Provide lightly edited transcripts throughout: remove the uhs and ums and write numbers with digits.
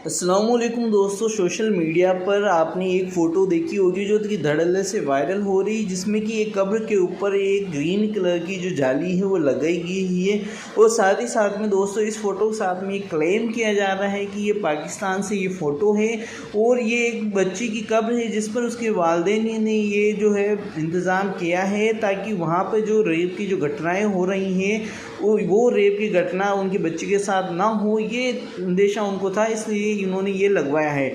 अस्सलामुअलैकुम दोस्तों, social media पर आपने एक फ़ोटो देखी होगी जो कि धड़ल्ले से वायरल हो रही, जिसमें कि एक कब्र के ऊपर एक ग्रीन कलर की जो जाली है वो लगाई गई है। और साथ ही साथ में दोस्तों इस फ़ोटो के साथ में ये क्लेम किया जा रहा है कि ये पाकिस्तान से ये फ़ोटो है और ये एक बच्ची की कब्र है जिस पर उसके वालिदैन ने ये जो है इंतज़ाम किया है ताकि वहाँ पर जो रेप की जो घटनाएँ हो रही हैं वो रेप की घटना उनके बच्चे के साथ ना हो, ये अंदेशा उनको था, इसलिए इन्होंने ये लगवाया है।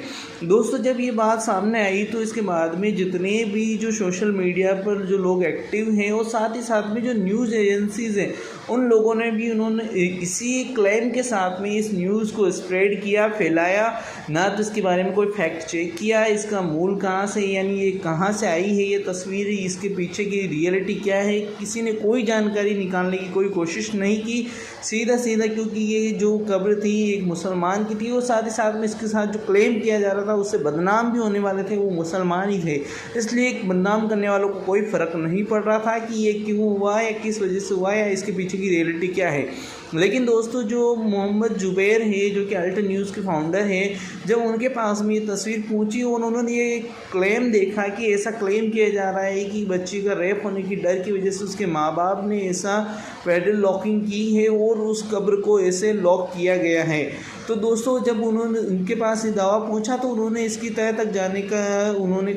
दोस्तों जब ये बात सामने आई तो इसके बाद में जितने भी जो सोशल मीडिया पर जो लोग एक्टिव हैं और साथ ही साथ में जो न्यूज़ एजेंसीज़ हैं उन लोगों ने भी उन्होंने इसी क्लेम के साथ में इस न्यूज़ को स्प्रेड किया, फैलाया, ना तो इसके बारे में कोई फैक्ट चेक किया, इसका मूल कहाँ से यानी ये कहाँ से आई है ये तस्वीर, इसके पीछे की रियलिटी क्या है, किसी ने कोई जानकारी निकालने की कोई कोशिश नहीं की। सीधा सीधा क्योंकि ये जो कब्र थी एक मुसलमान की थी और साथ ही साथ में इसके साथ जो क्लेम किया जा रहा था उससे बदनाम भी होने वाले थे वो मुसलमान ही थे, इसलिए बदनाम करने वालों को कोई फ़र्क नहीं पड़ रहा था कि ये क्यों हुआ या किस वजह से हुआ या इसके पीछे की रियलिटी क्या है। लेकिन दोस्तों जो मोहम्मद जुबैर है जो कि अल्ट न्यूज़ के फाउंडर है, जब उनके पास में ये तस्वीर पहुंची और उन्होंने ये क्लेम देखा कि ऐसा क्लेम किया जा रहा है कि बच्ची का रेप होने की डर की वजह से उसके माँ बाप ने ऐसा पैडल लॉकिंग की है और उस कब्र को ऐसे लॉक किया गया है, तो दोस्तों जब उन्होंने उनके पास ये दावा पहुंचा तो उन्होंने इसकी तह तक जाने का उन्होंने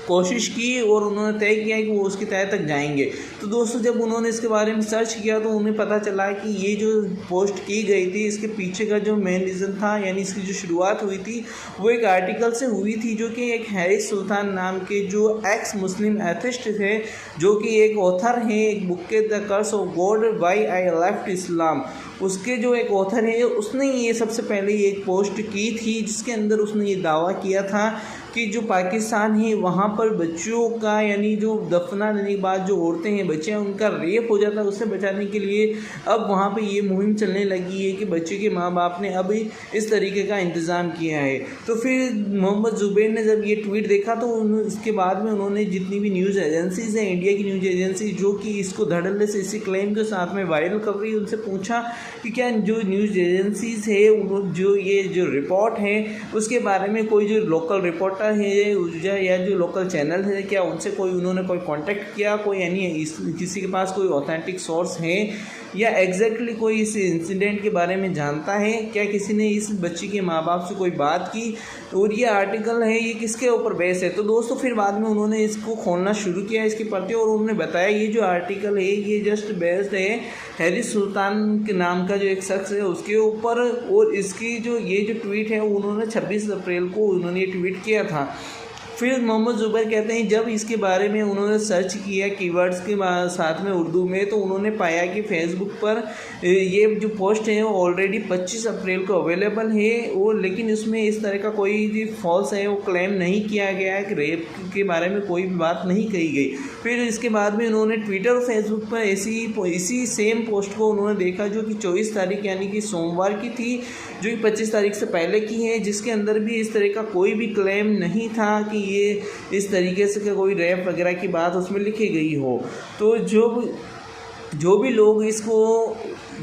कोशिश की और उन्होंने तय किया कि वो उसकी तह तक जाएंगे। तो दोस्तों जब उन्होंने इसके बारे में सर्च किया तो उन्हें पता चला कि ये जो पोस्ट की गई थी इसके पीछे का जो मेन रीज़न था यानी इसकी जो शुरुआत हुई थी वो एक आर्टिकल से हुई थी जो कि एक हैरिस सुल्तान नाम के जो एक्स मुस्लिम एथिस्ट थे, जो कि एक ऑथर हैं एक बुक के the curse of God why I left Islam, उसके जो एक ऑथर है उसने ये सबसे पहले एक पोस्ट की थी जिसके अंदर उसने ये दावा किया था कि जो पाकिस्तान है वहाँ पर बच्चों का यानी जो दफना देने के बाद जो औरतें हैं बच्चे हैं उनका रेप हो जाता है, उससे बचाने के लिए अब वहाँ पे ये मुहिम चलने लगी है कि बच्चे के माँ बाप ने अब इस तरीके का इंतज़ाम किया है। तो फिर मोहम्मद जुबैर ने जब ये ट्वीट देखा तो इसके बाद में उन्होंने जितनी भी न्यूज़ एजेंसीज़ हैं इंडिया की न्यूज़ एजेंसी जो कि इसको धड़ल्ले से इसी क्लेम के साथ में वायरल कर रही है उनसे पूछा कि क्या जो न्यूज़ एजेंसीज़ है जो ये जो रिपोर्ट है उसके बारे में कोई जो लोकल रिपोर्टर है या जो लोकल चैनल है क्या उनसे कोई उन्होंने कोई कांटेक्ट किया, कोई यानी किसी के पास कोई ऑथेंटिक सोर्स है या एग्जैक्टली कोई इस इंसिडेंट के बारे में जानता है, क्या किसी ने इस बच्ची के माँ बाप से कोई बात की और ये आर्टिकल है ये किसके ऊपर बेस है। तो दोस्तों फिर बाद में उन्होंने इसको खोलना शुरू किया इसके प्रति और उन्होंने बताया ये जो आर्टिकल है ये जस्ट बेस्ड है हैरिस सुल्तान के नाम का जो एक शख्स है उसके ऊपर, और इसकी जो ये जो ट्वीट है उन्होंने 26 अप्रैल को उन्होंने ये ट्वीट किया था। फिर मोहम्मद जुबैर कहते हैं जब इसके बारे में उन्होंने सर्च किया कीवर्ड्स के साथ में उर्दू में तो उन्होंने पाया कि फेसबुक पर ये जो पोस्ट है वो ऑलरेडी 25 अप्रैल को अवेलेबल है और लेकिन उसमें इस तरह का कोई भी फॉल्स है वो क्लेम नहीं किया गया है कि रेप के बारे में कोई भी बात नहीं कही गई। फिर इसके बाद में उन्होंने ट्विटर और फेसबुक पर इसी सेम पोस्ट को उन्होंने देखा जो कि 24 तारीख यानी कि सोमवार की थी, जो कि 25 तारीख से पहले की है, जिसके अंदर भी इस तरह का कोई भी क्लेम नहीं था कि ये इस तरीके से कोई रेप वगैरह की बात उसमें लिखी गई हो। तो जो भी लोग इसको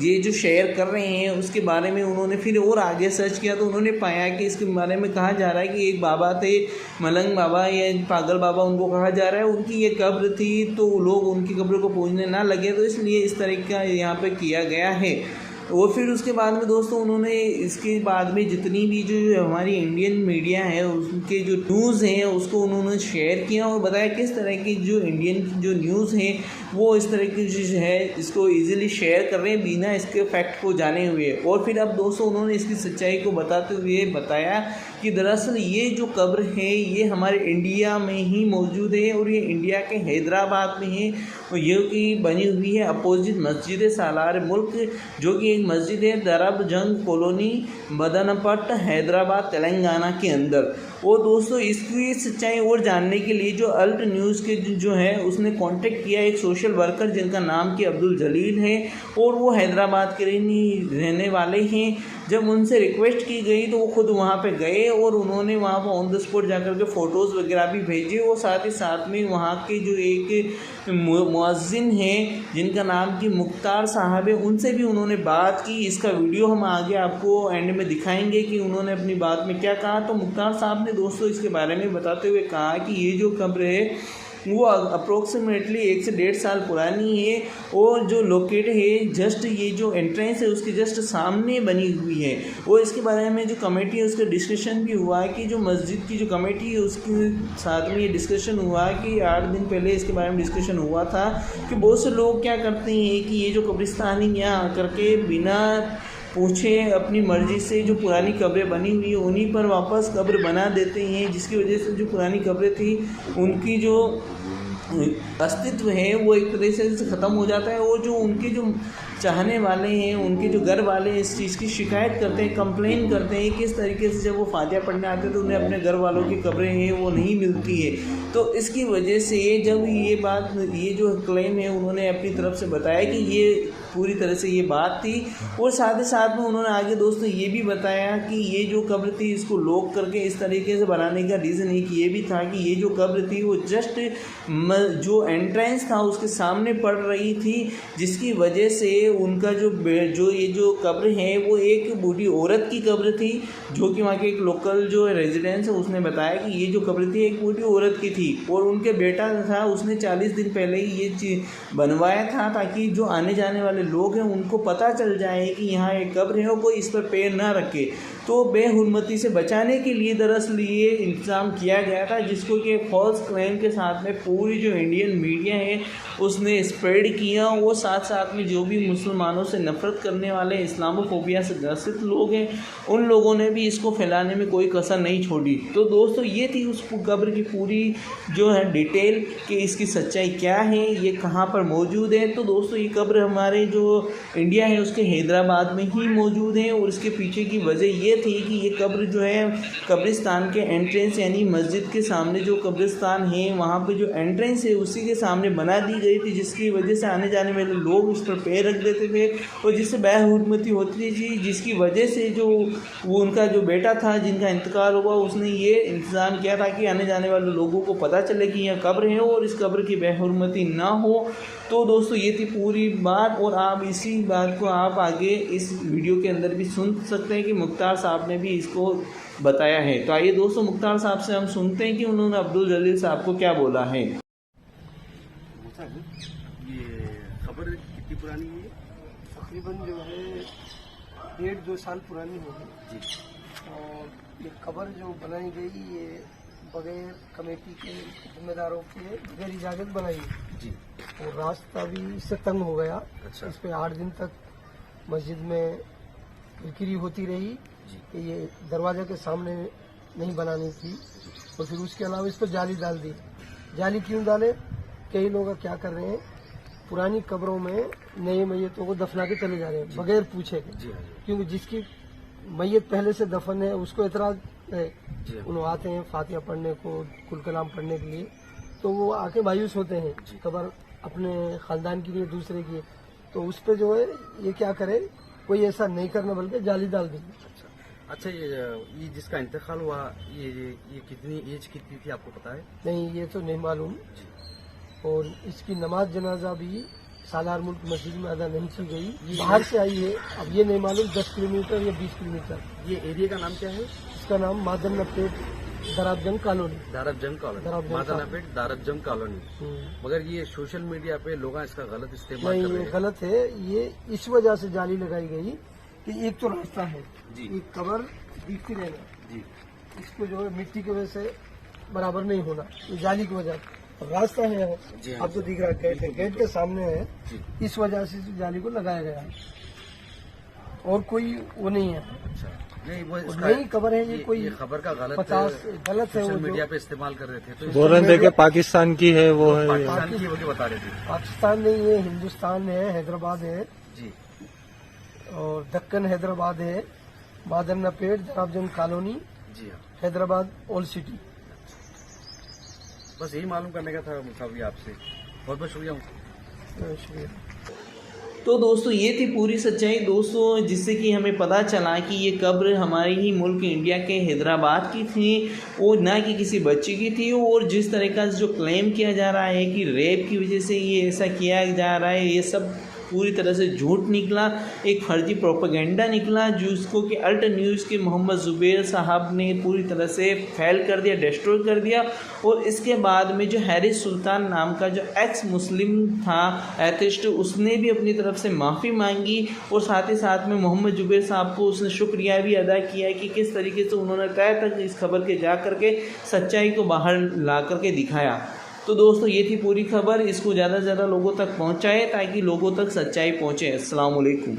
ये जो शेयर कर रहे हैं उसके बारे में उन्होंने फिर और आगे सर्च किया तो उन्होंने पाया कि इसके बारे में कहा जा रहा है कि एक बाबा थे मलंग बाबा या पागल बाबा उनको कहा जा रहा है, उनकी ये कब्र थी तो लोग उनकी कब्र को पूजने ना लगे तो इसलिए इस तरह का यहाँ पे किया गया है। और फिर उसके बाद में दोस्तों उन्होंने इसके बाद में जितनी भी जो हमारी इंडियन मीडिया है उनके जो न्यूज़ हैं उसको उन्होंने शेयर किया और बताया किस तरह की जो इंडियन जो न्यूज़ हैं वो इस तरह की जो है इसको इजीली शेयर कर रहे हैं बिना इसके फैक्ट को जाने हुए। और फिर अब दोस्तों उन्होंने इसकी सच्चाई को बताते हुए बताया कि दरअसल ये जो कब्र है ये हमारे इंडिया में ही मौजूद है और ये इंडिया के हैदराबाद में है और ये कि बनी हुई है अपोजिट मस्जिद सालार मुल्क जो कि एक मस्जिद है दरब जंग कॉलोनी बदनपट्ट हैदराबाद तेलंगाना के अंदर। और दोस्तों इसकी सच्चाई और जानने के लिए जो अल्ट न्यूज़ के जो है उसने कांटेक्ट किया एक सोशल वर्कर जिनका नाम कि अब्दुल जलील है और वो हैदराबाद के रहने वाले हैं जब उनसे रिक्वेस्ट की गई तो वो खुद वहाँ पे गए और उन्होंने वहाँ पर ऑन द स्पॉट जाकर के फ़ोटोज़ वगैरह भी भेजे और साथ ही साथ में वहाँ के जो एक मुअज्जिन हैं जिनका नाम कि मुख्तार साहब है, उनसे भी उन्होंने बात की। इसका वीडियो हम आगे आपको एंड में दिखाएंगे कि उन्होंने अपनी बात में क्या कहा। तो मुख्तार साहब ने दोस्तों इसके बारे में बताते हुए कहा कि ये जो कब्र है वो अप्रोक्सीमेटली 1 से 1.5 साल पुरानी है और जो लोकेट है जस्ट ये जो एंट्रेंस है उसके जस्ट सामने बनी हुई है। और इसके बारे में जो कमेटी है उसका डिस्कशन भी हुआ है कि जो मस्जिद की जो कमेटी है उसके साथ में ये डिस्कशन हुआ कि 8 दिन पहले इसके बारे में डिस्कशन हुआ था कि बहुत से लोग क्या करते हैं कि ये जो कब्रिस्तानी यहाँ आकर के बिना पूछे अपनी मर्ज़ी से जो पुरानी कब्रें बनी हुई है उन्हीं पर वापस कब्र बना देते हैं, जिसकी वजह से जो पुरानी कब्रें थी उनकी जो अस्तित्व है वो एक तरह से ख़त्म हो जाता है। और जो उनके जो चाहने वाले हैं, उनके जो घर वाले हैं, इस चीज़ की शिकायत करते हैं, कंप्लेन करते हैं किस तरीके से जब वो फातिहा पढ़ने आते हैं तो उन्हें अपने घर वालों की कब्रें हैं वो नहीं मिलती है। तो इसकी वजह से जब ये जो क्लेम है उन्होंने अपनी तरफ से बताया कि ये पूरी तरह से ये बात थी। और साथ ही साथ में उन्होंने आगे दोस्तों ये भी बताया कि ये जो कब्र थी इसको लॉक करके इस तरीके से बनाने का रीज़न एक ये भी था कि ये जो कब्र थी वो जस्ट जो एंट्रेंस था उसके सामने पड़ रही थी, जिसकी वजह से उनका जो ये जो कब्र है वो एक बूढ़ी औरत की कब्र थी, जो कि वहाँ के एक लोकल जो रेजिडेंस है उसने बताया कि ये जो कब्र थी एक बूढ़ी औरत की थी और उनके बेटा था उसने 40 दिन पहले ही ये चीज़ बनवाया था ताकि जो आने जाने वाले लोग हैं उनको पता चल जाए कि यहाँ एक कब्र है और कोई इस पर पैर ना रखे। तो बेहुरमती से बचाने के लिए दरअसल ये इंतज़ाम किया गया था, जिसको कि फॉल्स क्लेम के साथ में पूरी जो इंडियन मीडिया है उसने स्प्रेड किया। वो साथ साथ में जो भी मुसलमानों से नफ़रत करने वाले इस्लामोफोबिया से ग्रसित लोग हैं उन लोगों ने भी इसको फैलाने में कोई कसर नहीं छोड़ी। तो दोस्तों ये थी उस कब्र की पूरी जो है डिटेल कि इसकी सच्चाई क्या है, ये कहाँ पर मौजूद है। तो दोस्तों ये कब्र हमारे जो इंडिया है उसके हैदराबाद में ही मौजूद है और इसके पीछे की वजह ये थी कि ये कब्र जो है कब्रिस्तान के एंट्रेंस यानी मस्जिद के सामने जो कब्रिस्तान है वहाँ पे जो एंट्रेंस है उसी के सामने बना दी गई थी, जिसकी वजह से आने जाने वाले लोग उस पर पैर रख देते थे और जिससे बेहुरमती होती थी, जिसकी वजह से जो वो उनका जो बेटा था जिनका इंतकाल हुआ उसने ये इंतज़ाम किया था कि आने जाने वाले लोगों को पता चले कि यह कब्र है और इस कब्र की बेहुरमती ना हो। तो दोस्तों ये थी पूरी बात और आप इसी बात को आप आगे इस वीडियो के अंदर भी सुन सकते हैं कि मुख्तार साहब ने भी इसको बताया है। तो आइए दोस्तों मुख्तार साहब से हम सुनते हैं कि उन्होंने अब्दुल जलील साहब को क्या बोला है। ये खबर कितनी पुरानी है? तकरीबन जो है 1.5-2 साल पुरानी होगी जी। और ये खबर जो बनाई गई ये बगैर कमेटी के जिम्मेदारों के बगैर इजाज़त बनाई जी। और रास्ता भी इससे तंग हो गया। अच्छा। इस पे 8 दिन तक मस्जिद में बिक्री होती रही जी। कि ये दरवाजे के सामने नहीं बनानी थी और फिर उसके अलावा इस पर जाली डाल दी। जाली क्यों डाले? कई लोग क्या कर रहे हैं पुरानी कब्रों में नए मैयतों को दफना के चले जा रहे हैं बगैर पूछे के, क्योंकि जिसकी मैयत पहले से दफन है उसको एतराज है। उन्होंने आते हैं फातिहा पढ़ने को, कुल कलाम पढ़ने के लिए, तो वो आके मायूस होते हैं कब्र अपने खानदान की लिए दूसरे की, तो उस पर जो है ये क्या करे, कोई ऐसा नहीं करना बल्कि जाली डाल दी। अच्छा ये जिसका इंतकाल हुआ ये कितनी एज कितनी थी आपको पता है? नहीं ये तो नहीं मालूम। और इसकी नमाज जनाजा भी सालार मुल्क मस्जिद में अदा नहीं की गई, बाहर से आई है। अब ये नहीं मालूम 10 किलोमीटर या 20 किलोमीटर। ये एरिया का नाम क्या है? इसका नाम Madannapet Darabjung colony. Darabjung colony, Madannapet Darabjung colony. मगर ये सोशल मीडिया पे लोग इसका गलत इस्तेमाल कर रहे हैं। गलत है। ये इस वजह से जाली लगाई गई कि एक तो रास्ता है जी, एक कब्र दिखती रहना जी, इसको जो है मिट्टी की वजह से बराबर नहीं होना, ये जाली की वजह। रास्ता है अब तो दिख रहा है, गेट है, गेट के सामने है, इस वजह से जाली को लगाया गया है और कोई वो नहीं है। अच्छा, नहीं वो नई खबर है ये कोई खबर का गलत 50 गलत है। सोशल वो मीडिया पे इस्तेमाल कर रहे थे तो बोल रहे थे कि पाकिस्तान की है वो है। पाकिस्तान की वो बता रहे थे। पाकिस्तान नहीं है, हिंदुस्तान है, हैदराबाद है जी, और दक्कन हैदराबाद है, मादनपेट दराबजंग कॉलोनी जी हाँ, हैदराबाद ओल्ड सिटी। बस यही मालूम करने का था मुसावी आपसे। बहुत बहुत शुक्रिया। शुक्रिया। तो दोस्तों ये थी पूरी सच्चाई दोस्तों, जिससे कि हमें पता चला कि ये कब्र हमारे ही मुल्क इंडिया के हैदराबाद की थी और ना कि किसी बच्चे की थी। और जिस तरीक़ा से जो क्लेम किया जा रहा है कि रेप की वजह से ये ऐसा किया जा रहा है, ये सब पूरी तरह से झूठ निकला, एक फर्जी प्रोपेगेंडा निकला, जिसको कि अल्ट न्यूज़ के मोहम्मद ज़ुबैर साहब ने पूरी तरह से फेल कर दिया, डिस्ट्रॉय कर दिया। और इसके बाद में जो हैरिस सुल्तान नाम का जो एक्स मुस्लिम था एथिस्ट, उसने भी अपनी तरफ से माफ़ी मांगी और साथ ही साथ में मोहम्मद ज़ुबैर साहब को उसने शुक्रिया भी अदा किया कि किस तरीके से उन्होंने तय तक इस खबर के जा कर के सच्चाई को बाहर ला कर के दिखाया। तो दोस्तों ये थी पूरी खबर, इसको ज़्यादा से ज़्यादा लोगों तक पहुँचाएँ ताकि लोगों तक सच्चाई पहुँचे। अस्सलाम वालेकुम।